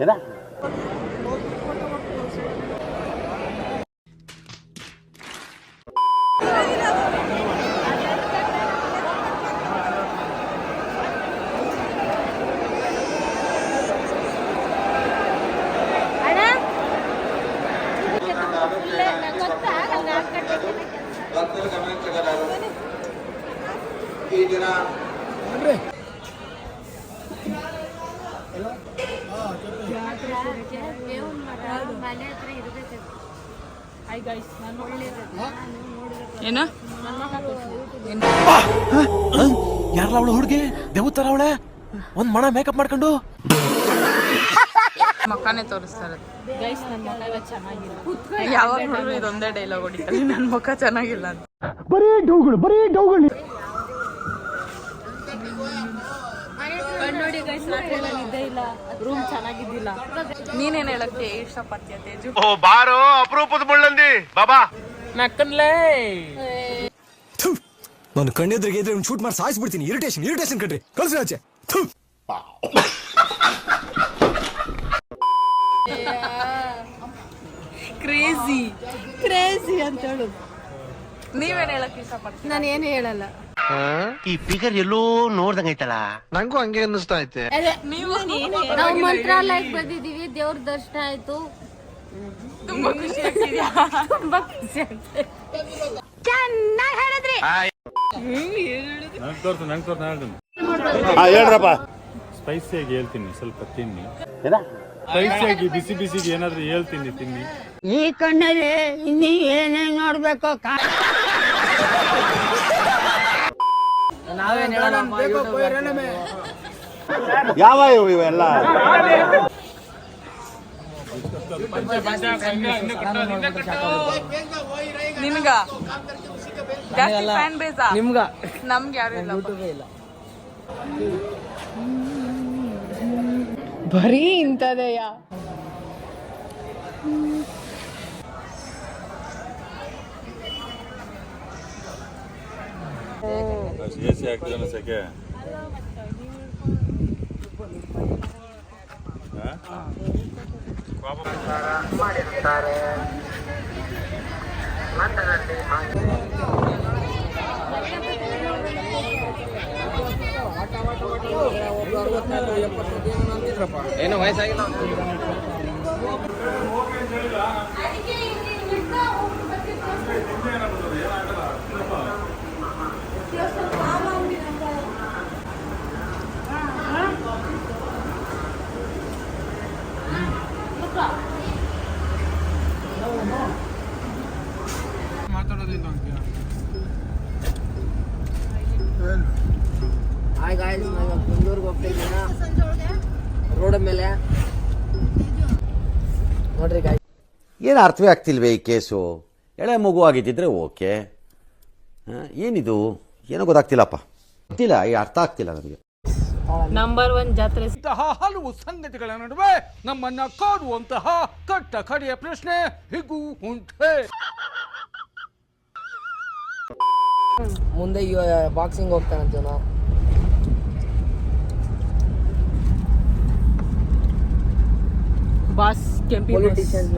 ಏನ ಏನು ಯಾರಲ್ಲ ಅವಳು ಹುಡುಗಿ ದೇವತರ ಅವಳೆ ಒಂದ್ ಮಣ ಮೇಕಪ್ ಮಾಡ್ಕೊಂಡು ಮಕ್ಕನೇ ತೋರಿಸ್ತಾರೆ. ಯಾವಾಗ ನೋಡಿದ್ರು ಇದೊಂದೇ ಡೈಲಾಗ್ ಹೊಡಿತಾರೆ, ನನ್ನ ಮುಖ ಚೆನ್ನಾಗಿಲ್ಲ ಅಂತ. ಬರೀ ಡೌಗಳು ನೋಡಿ ಗೈಸ್, ನಿದ್ದೆ ಇಲ್ಲ, ರೂಮ್ ಚೆನ್ನಾಗಿದ್ದಿಲ್ಲ. ನೀನೇನ್ ಹೇಳಕ್ಕೆ ಇಷ್ಟಪಡ್ತೀಯ ತೇಜು? ಓ ಬಾರೋ ಅಪರೂಪದ ಮುಳ್ಳಂದಿ ಬಾಬಾ ನಕ್ಕನ್ಲೇ ನಾನು ಕಣ್ಣೆದ್ರಿಗೆ ಇದ್ರೆ ಶೂಟ್ ಮಾಡಿ ಸಾಯಿಸ್ಬಿಡ್ತೀನಿ. ಇರಿಟೇಷನ್ ಕಣ್ರಿ, ಕಳ್ಸಿ ಆಚೆ. ಕ್ರೇಜಿ ಅಂತ ಹೇಳು. ನೀವೇನ್ ಹೇಳಕ್ ಇಷ್ಟಪಡ್ತೀವಿ? ನಾನು ಏನು ಹೇಳಲ್ಲ. ಈ ಫಿಗರ್ ಎಲ್ಲೋ ನೋಡ್ದಂಗೈತಲ್ಲ, ನಂಗೂ ಹಂಗೆ ಅನ್ನಿಸ್ತಾ ಐತೆ. ನಾವು ಮಂತ್ರಾಲಯಕ್ಕೆ ಬಂದಿದೀವಿ, ದೇವ್ರ ದರ್ಶನ ಆಯ್ತು, ತುಂಬಾ ಖುಷಿ ಆಗ್ತಿದ್ಯಾ? ತುಂಬಾ ಖುಷಿ ಆಗ್ತದೆ. ಚೆನ್ನಾಗಿ ಹೇಳಿದ್ರಿ. ಹೇಳ್ರಪ್ಪ. ಸ್ಪೈಸಿಯಾಗಿ ಹೇಳ್ತೀನಿ, ಸ್ವಲ್ಪ ತಿನ್ನಿ. ಏನ ಸ್ಪೈಸಿಯಾಗಿ ಬಿಸಿಗೆ ಏನಾದ್ರೂ ಹೇಳ್ತೀನಿ, ತಿನ್ನಿ. ಈ ಕಣ್ಣಲ್ಲಿ ಇನ್ನೀ ಏನೇನ್ ನೋಡ್ಬೇಕು. ಯಾವ ಇವೆಲ್ಲ ನಿಮ್ಗ ಜಾಸ್ತಿ ಫ್ಯಾನ್ ಬೇಸಾ? ನಮ್ಗೆ ಯಾರು ಇಲ್ಲ. ಬರೀ ಇಂಥದೆಯಾ? ಎಸಿ ಹಾಕ್ತಿದ್ದಾನೆ ಸೆಕೆ. ಮಾಡಿರುತ್ತಾರೆ. ಏನೋ ವಯಸ್ಸಾಗಿಲ್ಲ. ಹಾಯ್ ಗಾಯ್ಸ್, ನಾನು ಬೆಂಗಳೂರಿಗೆ ಹೋಗ್ತಿದ್ದೀನಿ. ರೋಡ್ ಮೇಲೆ ನೋಡ್ರಿ ಗಾಯ್ಸ್. ಏನು ಅರ್ಥವೇ ಆಗ್ತಿಲ್ವೇ ಈ ಕೇಸು? ಎಳೆ ಮಗು ಆಗಿದ್ದಿದ್ರೆ ಓಕೆ, ಏನಿದು ಏನೋ ಗೊತ್ತಾಗ್ತಿಲ್ಲಪ್ಪ, ಗೊತ್ತಿಲ್ಲ, ಈ ಅರ್ಥ ಆಗ್ತಿಲ್ಲ ನನಗೆ. ನಂಬರ್ 1 ಜಾತ್ರೆ. ಇಂತಹ ಹಲವು ಸಂಗತಿಗಳ ನಡುವೆ ನಮ್ಮನ್ನ ಕಾಡುವಂತಹ ಕಟ್ಟ ಕಡೆಯ ಪ್ರಶ್ನೆ ಹೀಗೂ ಉಂಟೆ. ಮುಂದೆ ಬಾಕ್ಸಿಂಗ್ ಹೋಗ್ತಾನಂತ ನಾವು. ಬಾಸ್ ಕೆಂಪಿ ಪೊಲಿಟಿಷಿಯನ್ಸ್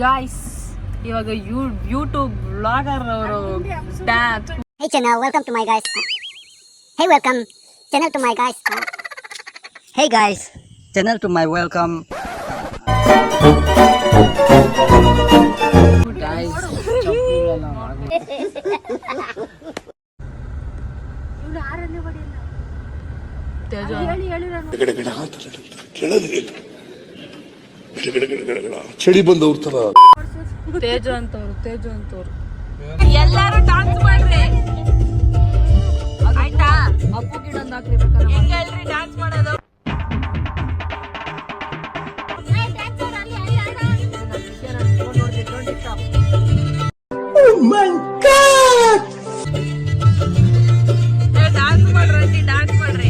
ಗಾಯ್ಸ್, ಇವಾಗ ಯೂಟ್ಯೂಬ್ ಬ್ಲಾಗರ್ ಅವರು dance. Hey channel, welcome to my guys. Hey welcome channel to my guys. Hey guys, channel to my welcome. Guys ಚಳಿ ಬಂದವ್ರ ತರ ತೇಜು ಅಂತವ್ರು ಎಲ್ಲಾರು ಡಾನ್ಸ್ ಮಾಡ್ರಿ ಆಯ್ತಾ? ಅಪ್ಪು ಗಿಡೊಂದು ಹಾಕ್ರಿ, ಹೆಂಗ್ ಹೇಳ್ರಿ ಡಾನ್ಸ್ ಮಾಡೋದು? ಡಾನ್ಸ್ ಮಾಡ್ರಿ, ಡಾನ್ಸ್ ಮಾಡ್ರಿ.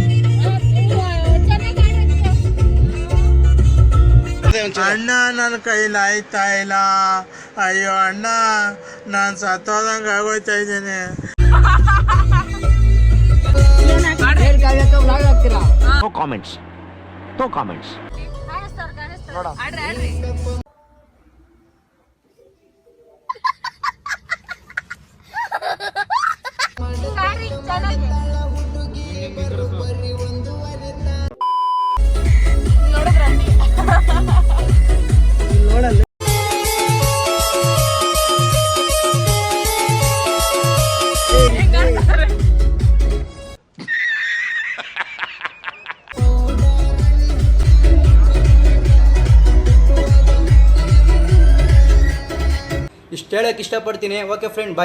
ಅಣ್ಣ, ನನ್ನ ಕೈಲಿ ಆಯ್ತಾ ಇಲ್ಲ. ಅಯ್ಯೋ ಅಣ್ಣ, ನಾನು ಸತ್ತೋದಂಗೆ ಆಗೋಯ್ತಾ ಇದ್ದೇನೆ. ಕಾವ್ಯಕ್ಕ ಬ್ಲಾಗ್ ಹಾಕ್ತೀರಾ? ಆಡ್ರಿ ಆಡ್ರಿ ನೋಡಲ್ಲ. ಹೆಂಗ್ ಆಡ್ತಾರೆ? ಇಷ್ಟು ಹೇಳಕ್ಕೆ ಇಷ್ಟಪಡ್ತೀನಿ. ಓಕೆ ಫ್ರೆಂಡ್, ಬಾಯ್.